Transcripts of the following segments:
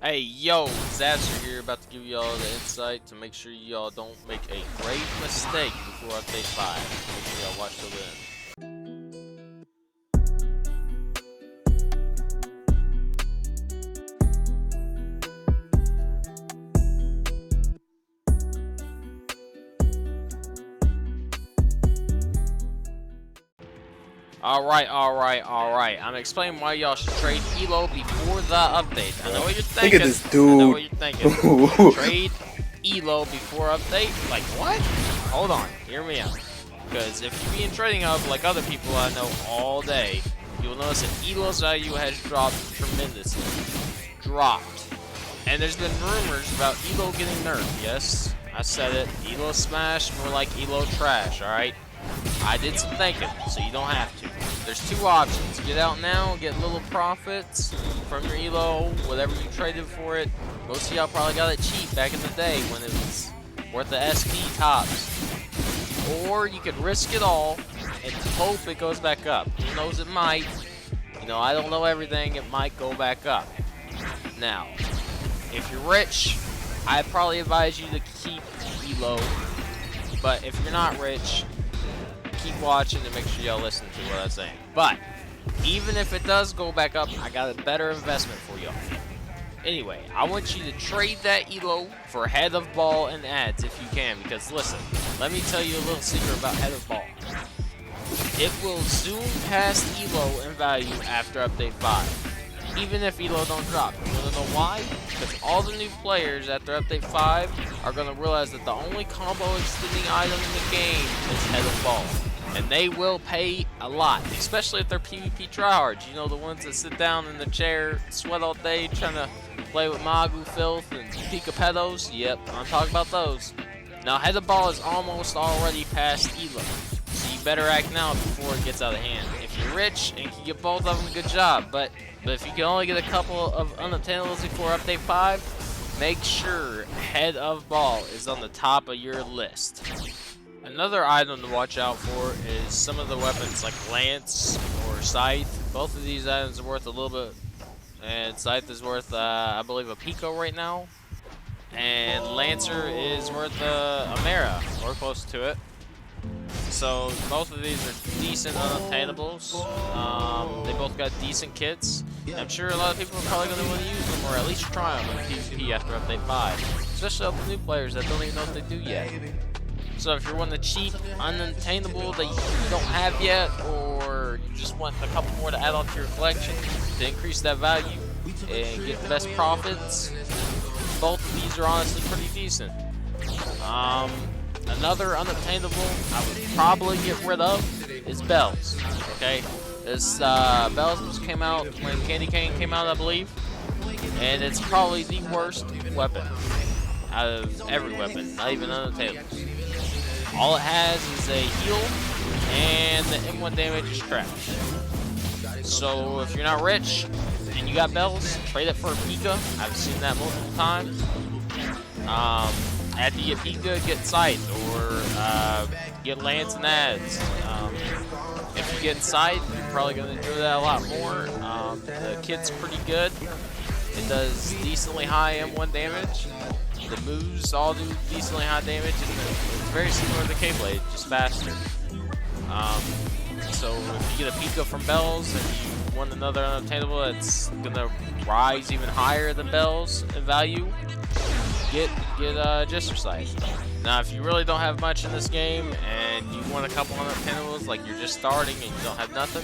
Hey, yo, Zapster here, about to give y'all the insight to make sure y'all don't make a grave mistake before update 5. Make sure y'all watch till the end. Alright. I'm explaining why y'all should trade Elo before the update. I know what you're thinking. Look at this dude. I know what you're thinking. Trade Elo before update? Like what? Hold on, hear me out. Because if you be in Trading Hub like other people I know all day, you will notice that Elo's value has dropped tremendously. Dropped. And there's been rumors about Elo getting nerfed. Yes, I said it. Elo smash, more like Elo trash, alright? I did some thinking, so you don't have to. There's two options. Get out now, get little profits from your Elo, whatever you traded for it. Most of y'all probably got it cheap back in the day when it was worth the SP tops. Or you could risk it all and hope it goes back up. Who knows, it might. You know, I don't know everything, it might go back up. Now, if you're rich, I'd probably advise you to keep Elo. But if you're not rich, keep watching to make sure y'all listen to what I'm saying. But even if it does go back up, I got a better investment for y'all. Anyway, I want you to trade that Elo for head of ball and ads if you can, because listen, let me tell you a little secret about head of ball. It will zoom past Elo in value after update 5. Even if Elo don't drop. You wanna know why? Because all the new players after update 5 are gonna realize that the only combo extending item in the game is head of ball. And they will pay a lot, especially if they're PvP tryhards. You know, the ones that sit down in the chair, sweat all day, trying to play with Magu Filth and Pika Pedos. Yep, I'm talking about those. Now, head of ball is almost already past Elo, so you better act now before it gets out of hand. If you're rich and can get both of them, good job. But if you can only get a couple of unobtainables before update 5, make sure head of ball is on the top of your list. Another item to watch out for is some of the weapons like Lance or Scythe. Both of these items are worth a little bit, and Scythe is worth, I believe, a Pico right now. And Lancer is worth a Mara, or close to it. So both of these are decent unobtainables. They both got decent kits. I'm sure a lot of people are probably going to want to use them, or at least try them in PvP after update 5. Especially all the new players that don't even know what they do yet. So if you're wanting a cheap, unobtainable that you don't have yet, or you just want a couple more to add on to your collection to increase that value and get the best profits, both of these are honestly pretty decent. Another unobtainable I would probably get rid of is Bells. Okay, this Bells just came out when Candy Cane came out, I believe, and it's probably the worst weapon out of every weapon, not even unobtainables. All it has is a heal, and the M1 damage is trash. So if you're not rich and you got Bells, trade it for a Pika. I've seen that multiple times. After you get Pika, get Scythe, or get Lance and ads. If you get Scythe, you're probably going to enjoy that a lot more. The kit's pretty good. It does decently high M1 damage. The moves all do decently high damage, and it's very similar to the K-Blade, just faster. So if you get a Pika from Bells and you want another unobtainable that's gonna rise even higher than Bells in value, get Jester Scythe. Now, if you really don't have much in this game and you want a couple unobtainables, like you're just starting and you don't have nothing,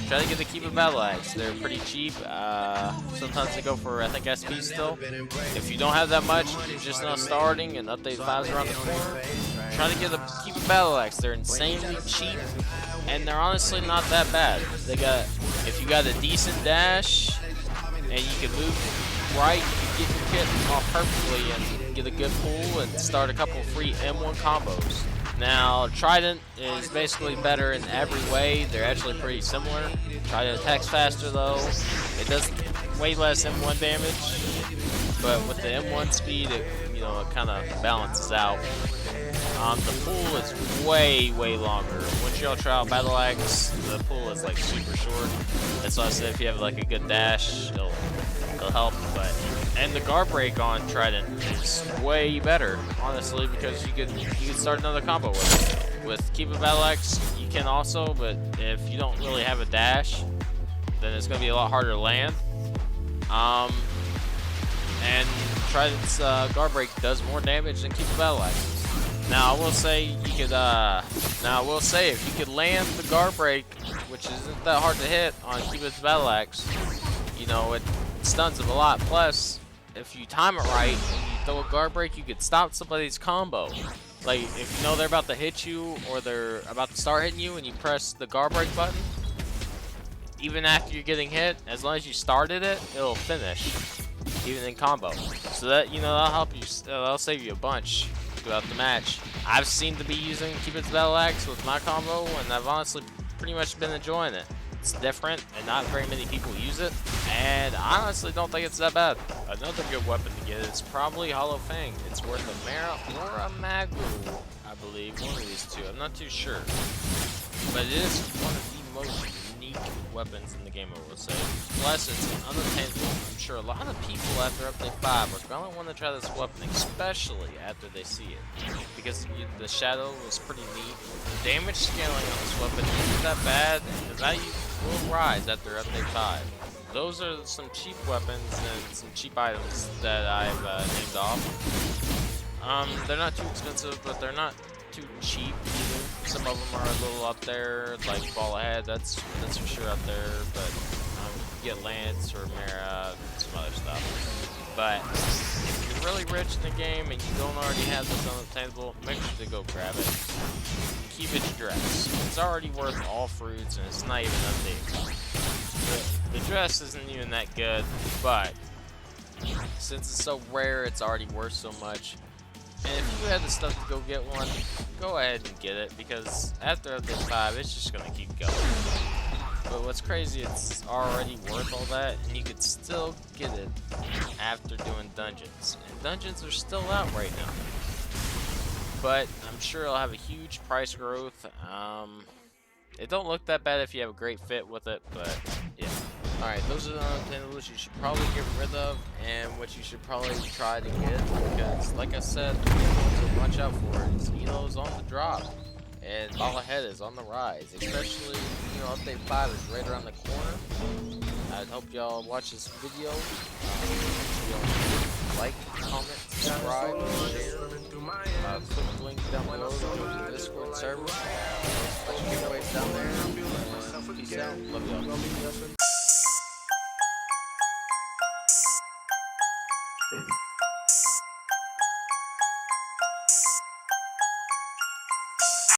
try to get the Keep a Battle Axe. They're pretty cheap. Sometimes they go for, I think, SP still. If you don't have that much, you're just not starting and update 5's around the corner, try to get a Keep a Battle Axe. They're insanely cheap, and they're honestly not that bad. They got, if you got a decent dash and you can move right, you can get your kit off perfectly and get a good pull and start a couple free M1 combos. Now, Trident is basically better in every way. They're actually pretty similar. Trident attacks faster though. It does way less M1 damage, but with the M1 speed, it kind of balances out. The pull is way longer. Once y'all try out Battle Axe, the pull is like super short. That's why I said if you have like a good dash, it'll it'll help. And the guard break on Trident is way better, honestly, because you could start another combo with it. With Keep a Battle Axe, you can also, but if you don't really have a dash, then it's gonna be a lot harder to land. And Trident's guard break does more damage than Keep a Battle Axe. Now I will say if you could land the guard break, which isn't that hard to hit on Cupid's Battle Axe, you know, it stuns them a lot. Plus, if you time it right and you throw a guard break, you could stop somebody's combo. Like, if you know they're about to hit you or they're about to start hitting you and you press the guard break button, even after you're getting hit, as long as you started it, it'll finish, even in combo. So that, you know, that'll help you, that'll save you a bunch throughout the match. I've seemed to be using Cupid's Battle Axe with my combo, and I've honestly pretty much been enjoying it. It's different, and not very many people use it, and I honestly don't think it's that bad. Another good weapon to get is probably Hollow Fang. It's worth a Mara or a Magu, I believe, one of these two. I'm not too sure, but it is one of the most unique weapons in the game, I will say. Plus, it's an unobtainable. I'm sure a lot of people after Update 5 are going to want to try this weapon, especially after they see it, because the shadow was pretty neat. The damage scaling on this weapon isn't that bad, and the value will rise after Update 5. Those are some cheap weapons and some cheap items that I've named off. They're not too expensive, but they're not too cheap either. Some of them are a little up there, like Ball Ahead, that's for sure up there, but you get Lance or Mara, some other stuff. But if you're really rich in the game and you don't already have this unobtainable, make sure to go grab it. Keep its dress. It's already worth all fruits and it's not even updated. The dress isn't even that good, but since it's so rare, it's already worth so much. And if you had the stuff to go get one, go ahead and get it, because after Update 5, it's just gonna keep going. But what's crazy, it's already worth all that, and you could still get it after doing dungeons. And dungeons are still out right now. But I'm sure it'll have a huge price growth. It don't look that bad if you have a great fit with it, but yeah. Alright, those are the unobtainables you should probably get rid of, and what you should probably try to get, because like I said, to watch out for it is Elo's on the drop, and Ball Ahead is on the rise, especially, you know, Update 5 is right around the corner. I hope y'all watch this video. Like, comment, subscribe, share. Click the link down below to the Discord server. Bunch of giveaways down there. Peace out. Love y'all.